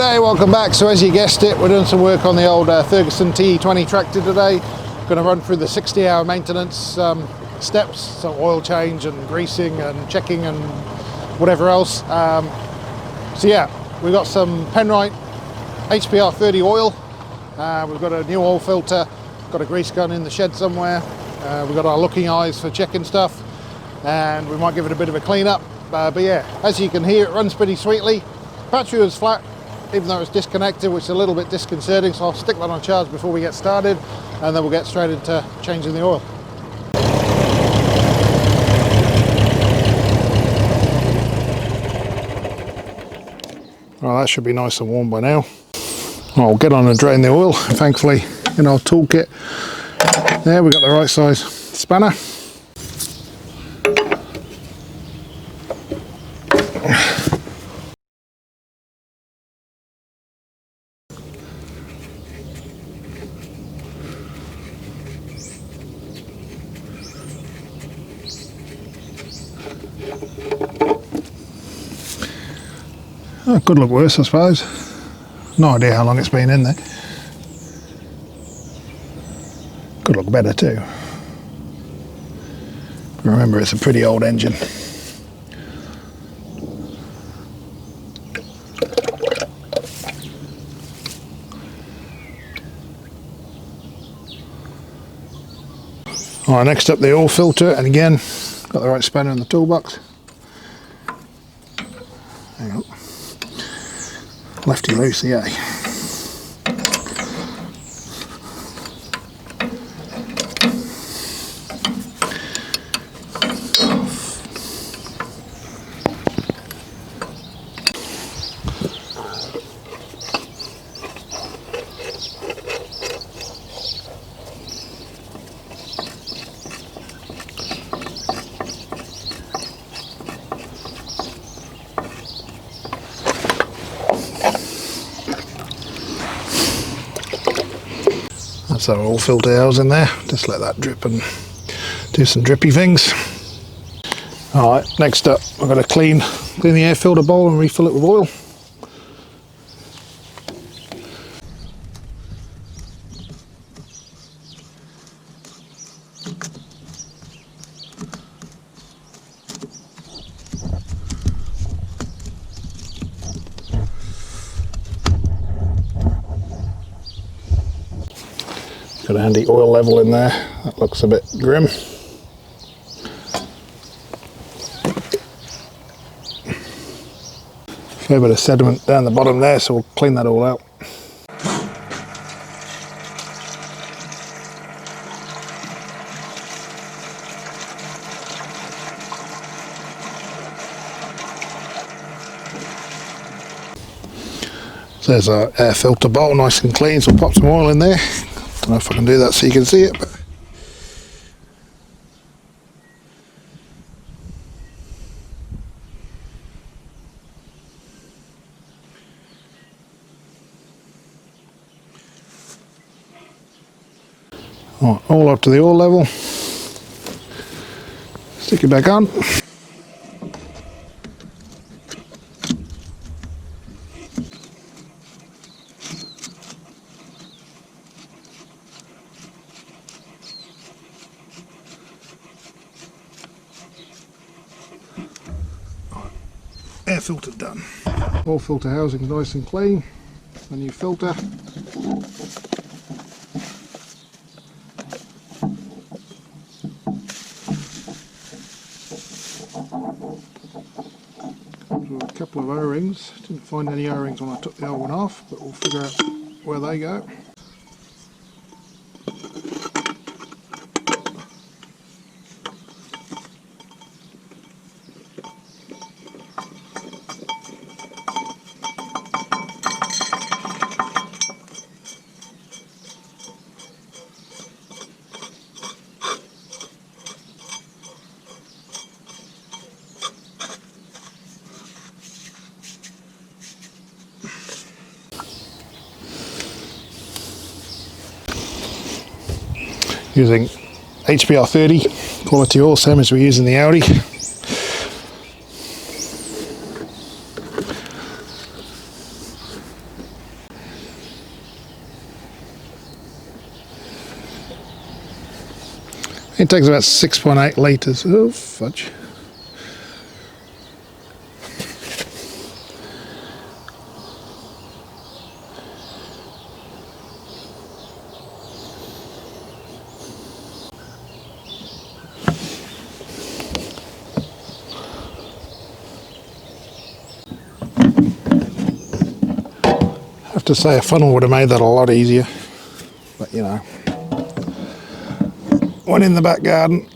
G'day, welcome back. So as you guessed it, we're doing some work on the old Ferguson TE20 tractor today. Going to run through the 60-hour maintenance steps, so oil change and greasing and checking and whatever else. So yeah, we've got some Penrite HPR 30 oil. We've got a new oil filter, got a grease gun in the shed somewhere. We've got our looking eyes for checking stuff, and we might give it a bit of a clean up. But yeah, as you can hear, it runs pretty sweetly. Battery was flat, even though it's disconnected, which is a little bit disconcerting, so I'll stick that on charge before we get started, and then we'll get straight into changing the oil. Well, that should be nice and warm by now. I'll get on and drain the oil. Thankfully, in our toolkit there, we've got the right size spanner. Oh, could look worse, I suppose. No idea how long it's been in there. Could look better too. Remember, it's a pretty old engine. Alright, next up the oil filter, and again, got the right spanner in the toolbox. Hang on. Lefty loosey, eh? That's our oil filter house in there. Just let that drip and do some drippy things. Alright, next up I've got to clean the air filter bowl and refill it with oil. Got a handy oil level in there. That looks a bit grim. Fair bit of sediment down the bottom there, so we'll clean that all out. So there's our air filter bowl, nice and clean, so we'll pop some oil in there. Don't know if I can do that so you can see it, but all up to the oil level. Stick it back on. Air filter done. Oil filter housing nice and clean. A new filter. Comes with a couple of O-rings. Didn't find any O-rings when I took the old one off, but we'll figure out where they go. Using HPR 30 quality oil, same as we use in the Audi. It takes about 6.8 litres. Oh, fudge. I have to say a funnel would have made that a lot easier, but you know, one in the back garden.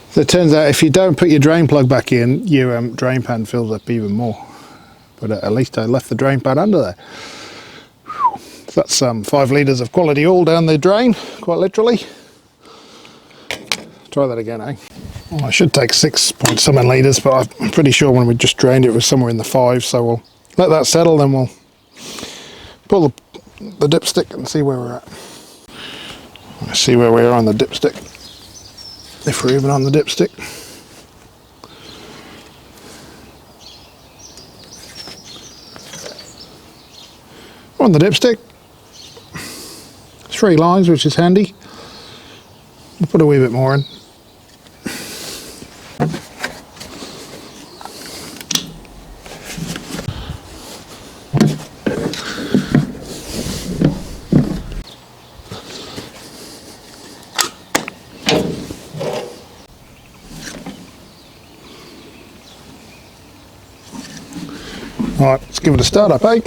So it turns out if you don't put your drain plug back in, your drain pan fills up even more. But at least I left the drain pan under there. Whew. So that's 5 litres of quality oil down the drain, quite literally. Try that again, eh? Well, I should take 6.7 litres, but I'm pretty sure when we just drained it was somewhere in the 5, so we'll let that settle, then we'll pull the dipstick and see where we're at. Let's see where we are on the dipstick, if we're even on the dipstick. We're on the dipstick. 3 lines, which is handy. We'll put a wee bit more in. Alright, let's give it a start up, eh?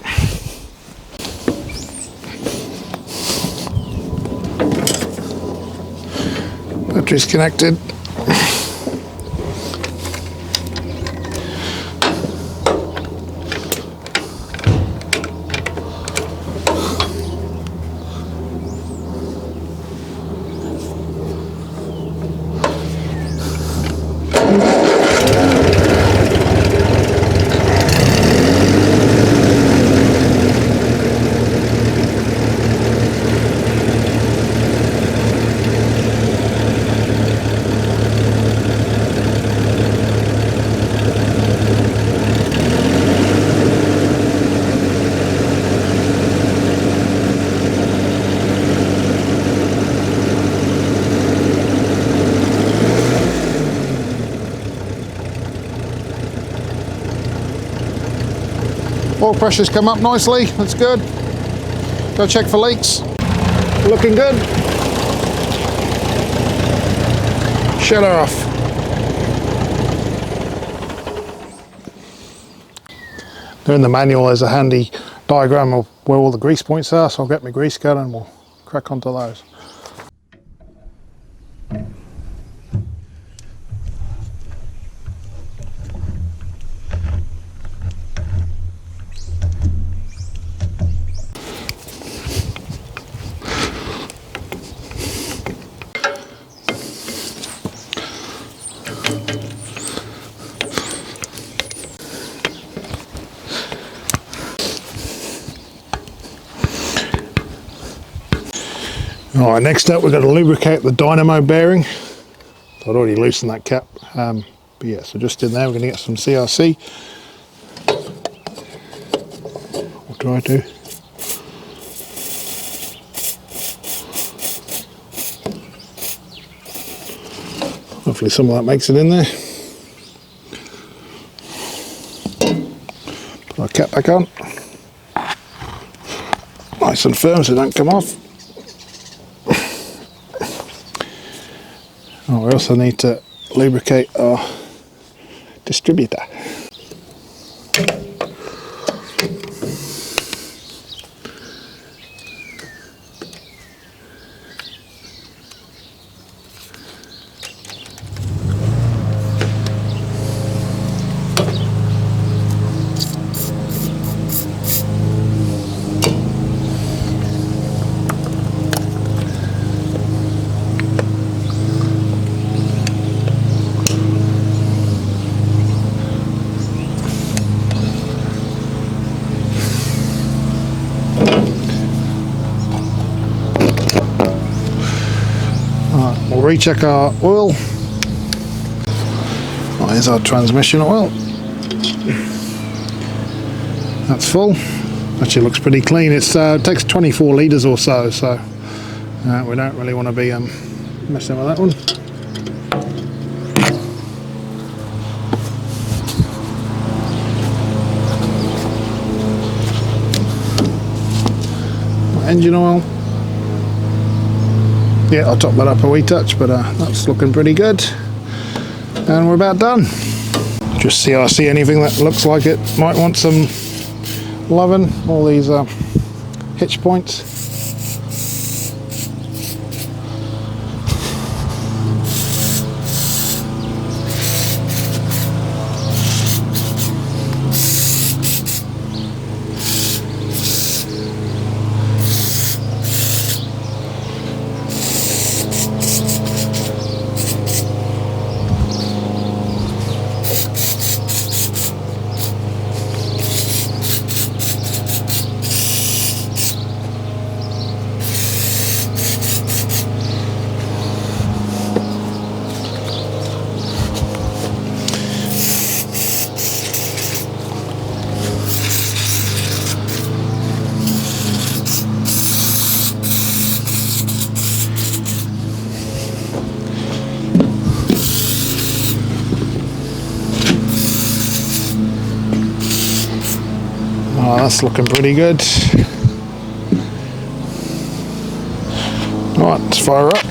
Battery's connected. Oil pressure's come up nicely, that's good. Go check for leaks. Looking good. Shut her off. There in the manual there's a handy diagram of where all the grease points are, so I'll get my grease gun and we'll crack onto those. Alright, next up we've got to lubricate the Dynamo bearing. So I'd already loosened that cap, but yeah, so just in there we're going to get some CRC. I'll try to. Hopefully some of that makes it in there. Put our cap back on. Nice and firm so it don't come off. Oh, we also need to lubricate our distributor. We'll recheck our oil. Well, here's our transmission oil. That's full. Actually looks pretty clean. It takes 24 litres or so, so we don't really want to be messing with that one. Engine oil. Yeah, I'll top that up a wee touch, but that's looking pretty good. And we're about done. Just see, I see anything that looks like it might want some loving. All these hitch points. Oh, that's looking pretty good. Right, let's fire up.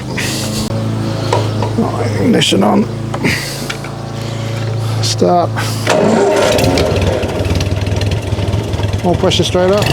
Right, ignition on. Start. More pressure straight up.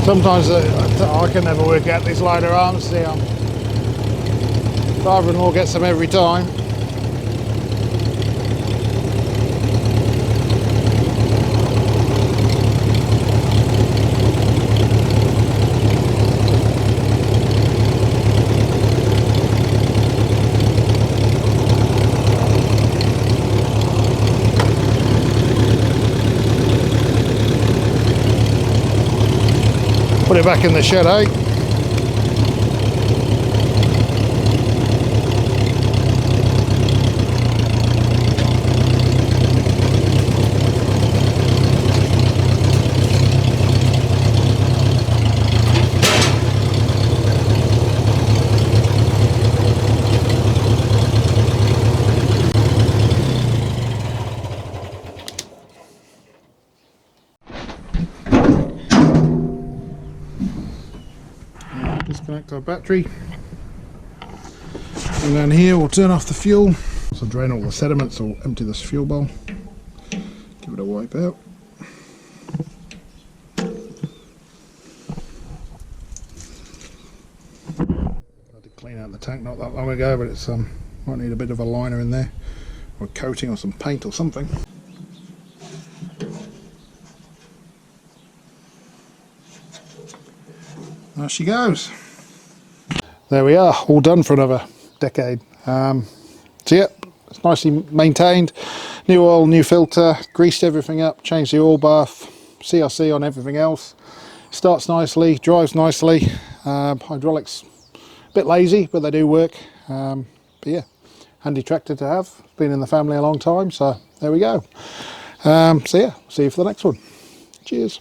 Sometimes I can never work out these lighter arms. The father-in-law gets them every time. Put it back in the shed, eh? Disconnect our battery, and then here we'll turn off the fuel, so drain all the sediments or empty this fuel bowl, give it a wipe out. I did clean out the tank not that long ago, but it's might need a bit of a liner in there, or a coating or some paint or something. There she goes. There we are, all done for another decade. So yeah, it's nicely maintained. New oil, new filter, greased everything up, changed the oil bath, CRC on everything else. Starts nicely, drives nicely. Hydraulics, a bit lazy, but they do work. But yeah, handy tractor to have. Been in the family a long time, so there we go. So yeah, see you for the next one. Cheers.